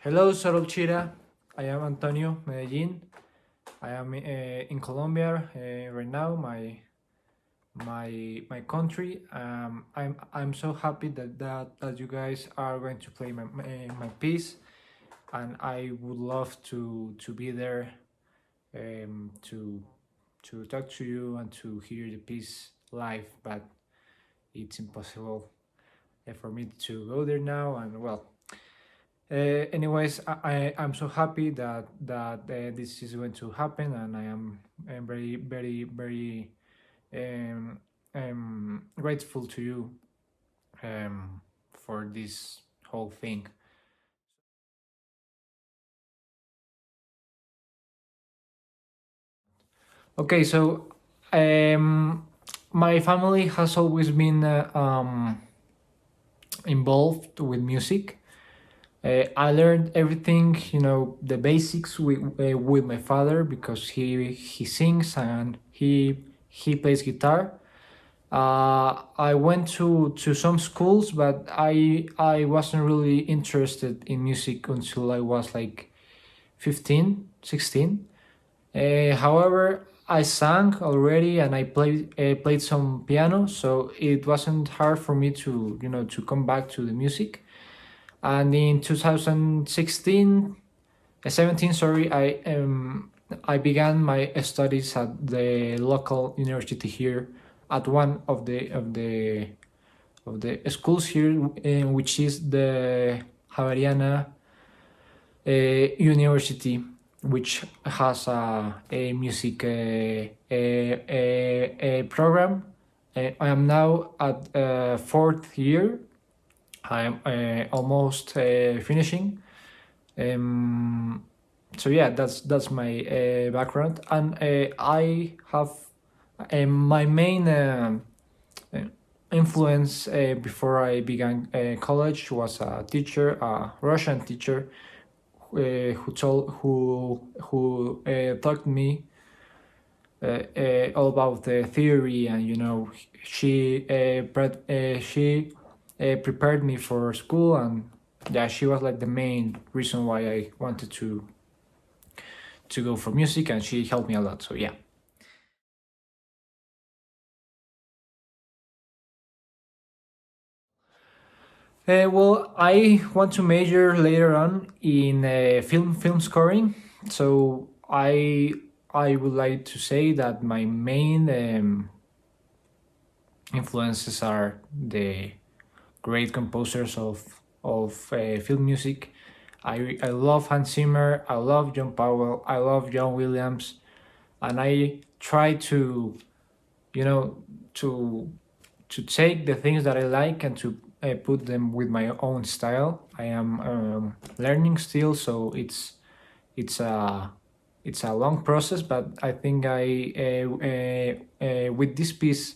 Hello, Sorol Cheetah. I am Antonio, Medellin. I am in Colombia right now, my country. I'm so happy that you guys are going to play my piece, and I would love to be there um, to to talk to you and to hear the piece live, but it's impossible for me to go there now. And well, anyways, I'm so happy that this is going to happen, and I'm very um, grateful to you for this whole thing. Okay, so um, my family has always been involved with music. I learned everything, the basics with my father because he sings and he plays guitar. I went to some schools, but I wasn't really interested in music until I was like 15, 16. However, I sang already and I played some piano, so it wasn't hard for me to come back to the music. And in 2016, 17, sorry, I began my studies at the local university here, at one of the schools here, which is the Javeriana University, which has a music program. I am now at fourth year. I'm almost finishing. Um, so yeah, that's my background, and I have my main influence before I began college was a teacher, a Russian teacher, who taught me all about the theory, and she prepared me for school, and yeah, she was like the main reason why I wanted to go for music, and she helped me a lot. So yeah. Well, I want to major later on in film scoring. So I would like to say that my main influences are the great composers of film music. I love Hans Zimmer. I love John Powell. I love John Williams, and I try you know to to take the things that I like and to put them with my own style. I am learning still, so it's a it's a long process, but I think I with this piece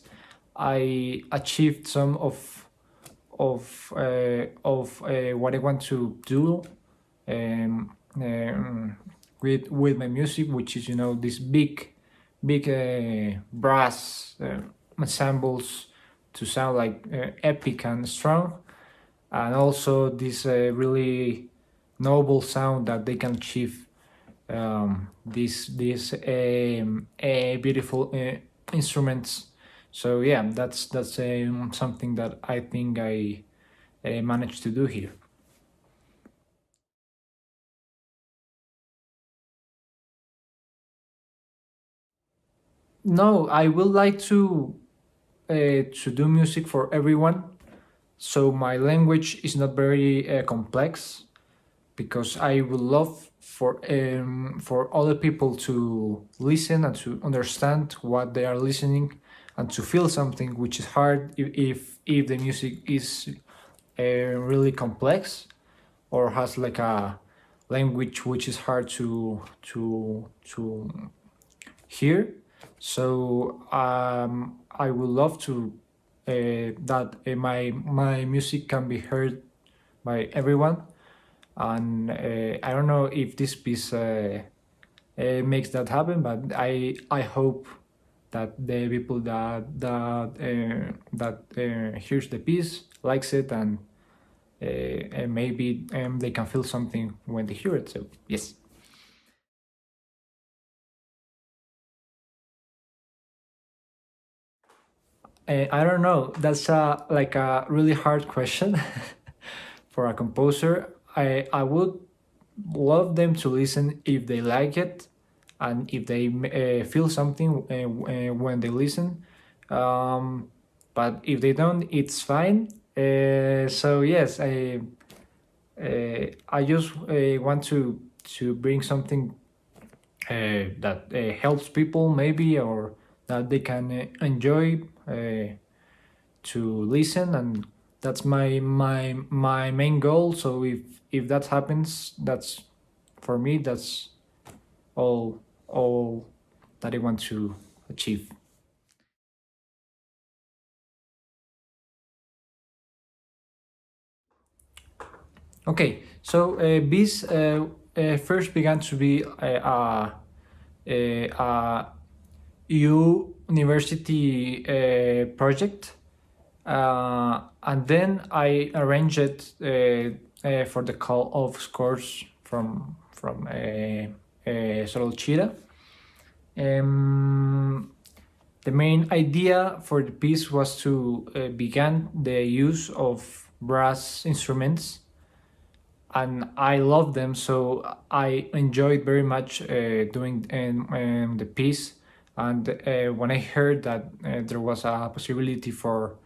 I achieved some of what I want to do with my music, which is this big brass ensembles to sound like epic and strong, and also this really noble sound that they can achieve. These beautiful instruments. So yeah, that's something that I think I managed to do here. No, I would like to do music for everyone. So my language is not very complex, because I would love for other people to listen and to understand what they are listening, and to feel something, which is hard if the music is really complex, or has like a language which is hard to hear. So I would love to that my music can be heard by everyone, and I don't know if this piece makes that happen, but I hope that the people that hears the piece likes it, and maybe they can feel something when they hear it. So yes. I don't know. That's like a really hard question for a composer. I would love them to listen if they like it, and if they feel something when they listen. Um, but if they don't, it's fine. So yes, I just want to bring something that helps people maybe, or that they can enjoy to listen, and that's my main goal. So if that happens, that's for me, that's all that I want to achieve. Okay, so this first began to be a university project, and then I arranged it for the call of scores from solo cheetah. Um, the main idea for the piece was to begin the use of brass instruments, and I love them, so I enjoyed very much doing the piece. And when I heard that there was a possibility for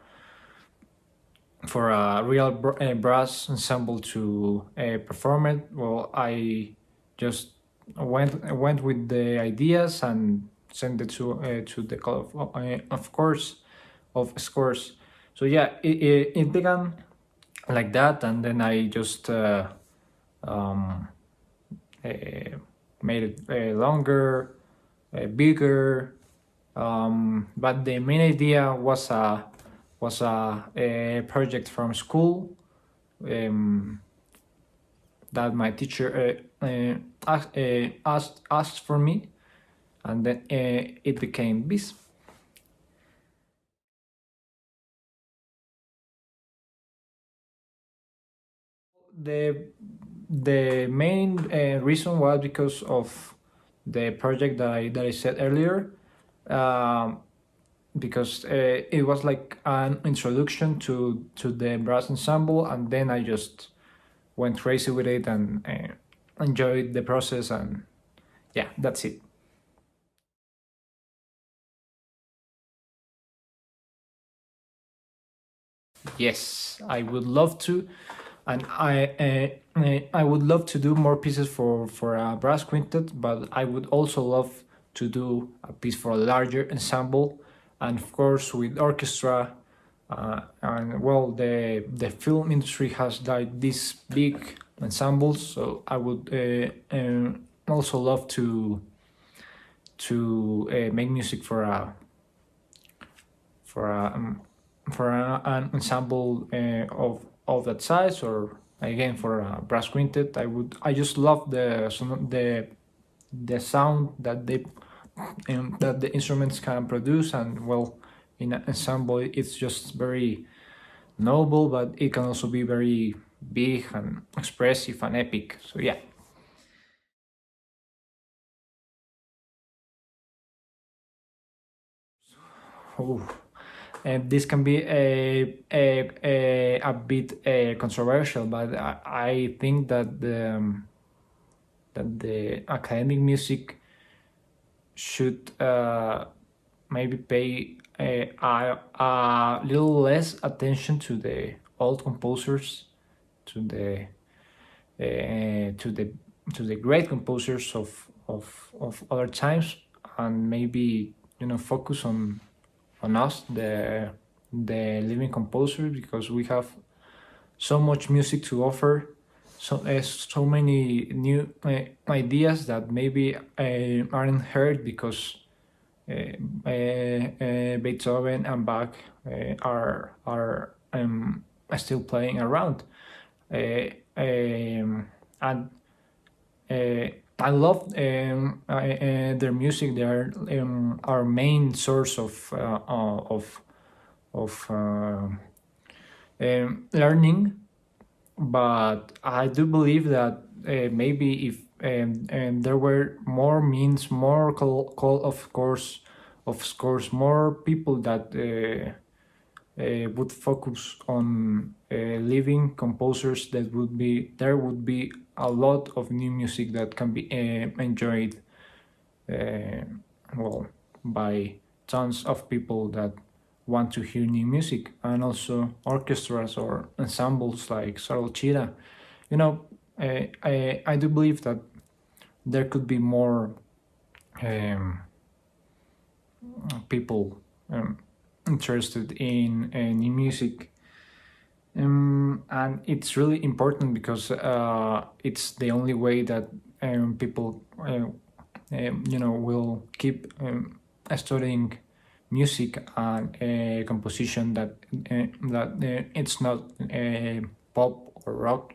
a real brass ensemble to perform it, well, I just went with the ideas and sent it to the call of course of scores. So yeah, it began like that, and then I just um, uh, made it longer, bigger. But the main idea was a project from school, um, that my teacher asked for me, and then it became this. The the main reason was because of the project that I said earlier, um, because it was like an introduction to the brass ensemble, and then I just went crazy with it and enjoyed the process, and yeah, that's it. Yes, I would love to, and I would love to do more pieces for a brass quintet, but I would also love to do a piece for a larger ensemble, and of course with orchestra. And well, the film industry has like these big ensembles, so I would also love to make music for a an ensemble of that size, or again for a brass quintet. I just love the sound that they that the instruments can produce, and well, in an ensemble it's just very noble, but it can also be very big and expressive and epic. So yeah. Oh, and this can be a bit controversial, but I think that the academic music should maybe pay a little less attention to the old composers, to the to the to the great composers of other times, and maybe focus on us, the living composers, because we have so much music to offer, so many new ideas that maybe aren't heard because Beethoven and Bach are still playing around, uh, um, and uh, I love their music. They are our main source of learning, but I do believe that maybe if there were more means, more of course, more people that would focus on living composers, that would be there would be a lot of new music that can be enjoyed uh, well by tons of people that want to hear new music, and also orchestras or ensembles like cheetah. You know, I do believe that there could be more um, people interested in new music. And it's really important because it's the only way that people will keep studying music and composition, that it's not pop or rock,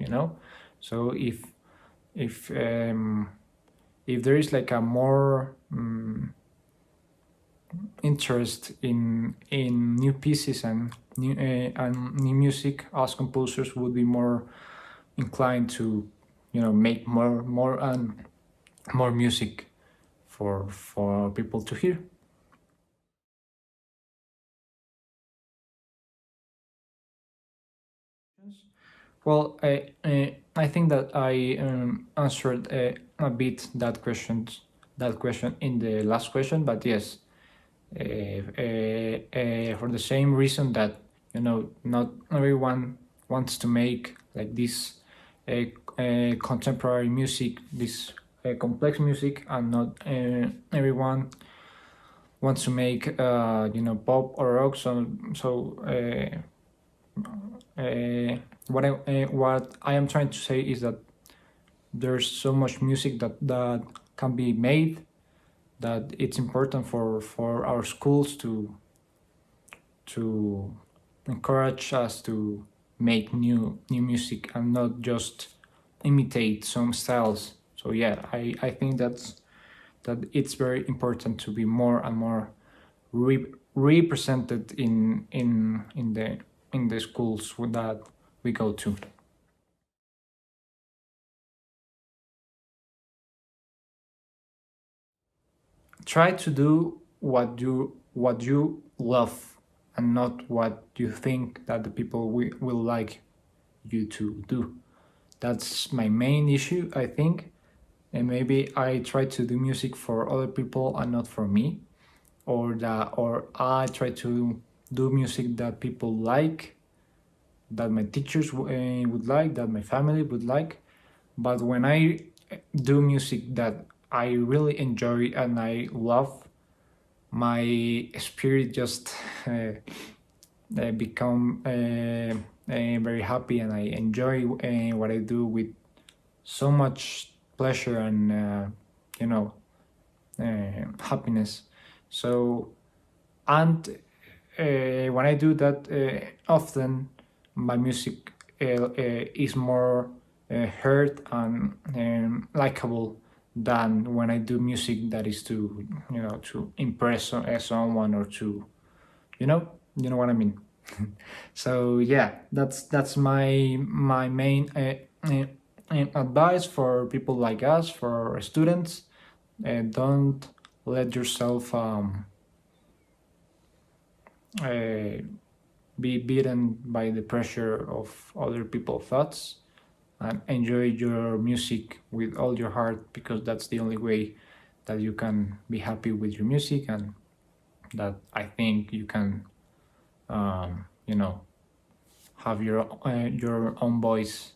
so if um, if there is like a more interest in new pieces and new music, us composers would be more inclined to make more and more music for people to hear. Well, I think that I answered a bit that question in the last question, but yes, for the same reason that not everyone wants to make like this uh, contemporary music, this complex music, and not everyone wants to make pop or rock. What I am trying to say is that there's so much music that can be made, that it's important for our schools to encourage us to make new music and not just imitate some styles. So yeah, I think that it's very important to be more and more represented in the schools that we go to. Try to do what you love, and not what you think that the people will like you to do. That's my main issue, I think. And maybe I try to do music for other people and not for me, or I try to do music that people like, that my teachers would like, that my family would like. But when I do music that I really enjoy and I love, my spirit just become very happy, and I enjoy what I do with so much pleasure and you know happiness. So, and when I do that, often my music is more heard and likable than when I do music that is to impress someone, or to you know what I mean. So yeah, that's my main advice for people like us, for students. Don't let yourself uh, be beaten by the pressure of other people's thoughts, and enjoy your music with all your heart, because that's the only way that you can be happy with your music, and that I think you can you know have your own voice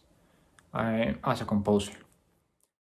as a composer.